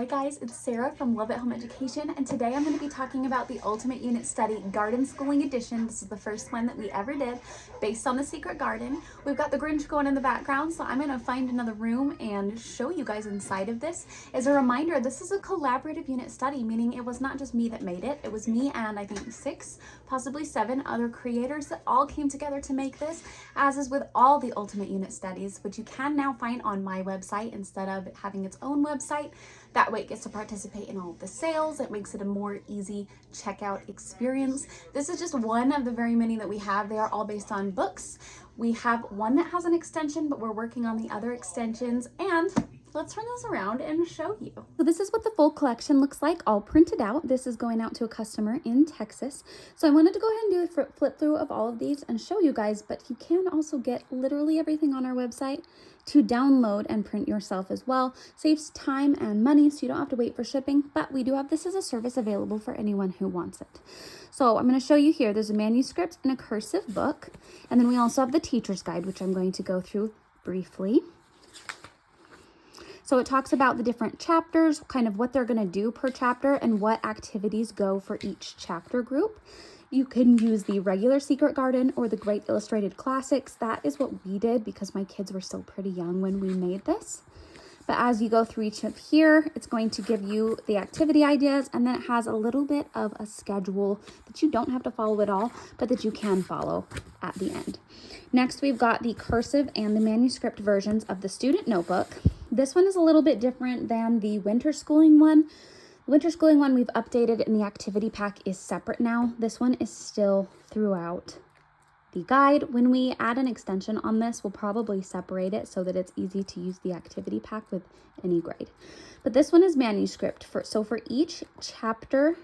Hi guys, it's Sarah from Love at Home Education, and today I'm going to be talking about the Ultimate Unit Study Garden Schooling Edition. This is the first one that we ever did based on the Secret Garden. We've got the Grinch going in the background, so I'm going to find another room and show you guys inside of this. As a reminder, this is a collaborative unit study, meaning it was not just me that made it. It was me and I think 6, possibly 7 other creators that all came together to make this, as is with all the Ultimate Unit Studies, which you can now find on my website instead of having its own website. That way it gets to participate in all of the sales. It makes it a more easy checkout experience. This is just one of the very many that we have. They are all based on books. We have one that has an extension, but we're working on the other extensions, and let's turn this around and show you. So this is what the full collection looks like, all printed out. This is going out to a customer in Texas. So I wanted to go ahead and do a flip through of all of these and show you guys, but you can also get literally everything on our website to download and print yourself as well. Saves time and money, so you don't have to wait for shipping, but we do have this as a service available for anyone who wants it. So I'm going to show you here. There's a manuscript and a cursive book, and then we also have the teacher's guide, which I'm going to go through briefly. So it talks about the different chapters, kind of what they're going to do per chapter and what activities go for each chapter group. You can use the regular Secret Garden or the Great Illustrated Classics. That is what we did because my kids were still pretty young when we made this. But as you go through each of here, it's going to give you the activity ideas, and then it has a little bit of a schedule that you don't have to follow at all, but that you can follow at the end. Next, we've got the cursive and the manuscript versions of the student notebook. This one is a little bit different than the winter schooling one. The winter schooling one we've updated, and the activity pack is separate now. This one is still throughout the guide. When we add an extension on this, we'll probably separate it so that it's easy to use the activity pack with any grade. But this one is manuscript. So for each chapter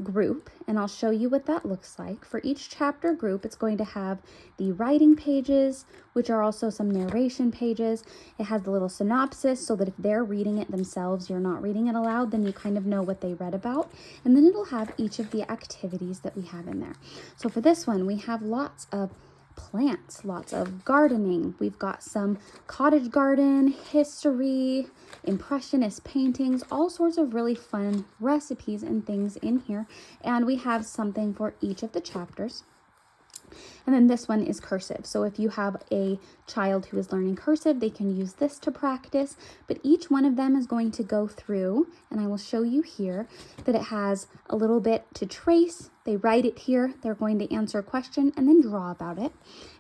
group, and I'll show you what that looks like. For each chapter group, it's going to have the writing pages, which are also some narration pages. It has the little synopsis so that if they're reading it themselves, you're not reading it aloud, then you kind of know what they read about. And then it'll have each of the activities that we have in there. So for this one, we have lots of plants, lots of gardening. We've got some cottage garden, history, impressionist paintings, all sorts of really fun recipes and things in here. And we have something for each of the chapters. And then this one is cursive. So if you have a child who is learning cursive, they can use this to practice. But each one of them is going to go through, and I will show you here that it has a little bit to trace. They write it here. They're going to answer a question and then draw about it.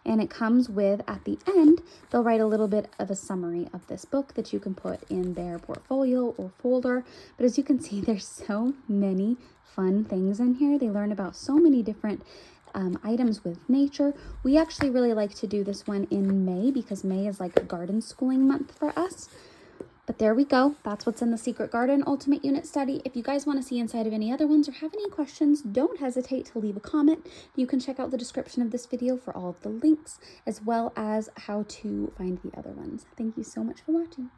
And it comes with, at the end, they'll write a little bit of a summary of this book that you can put in their portfolio or folder. But as you can see, there's so many fun things in here. They learn about so many different items with nature. We actually really like to do this one in May because May is like a garden schooling month for us. But there we go. That's what's in the Secret Garden Ultimate Unit Study. If you guys want to see inside of any other ones or have any questions, don't hesitate to leave a comment. You can check out the description of this video for all of the links, as well as how to find the other ones. Thank you so much for watching.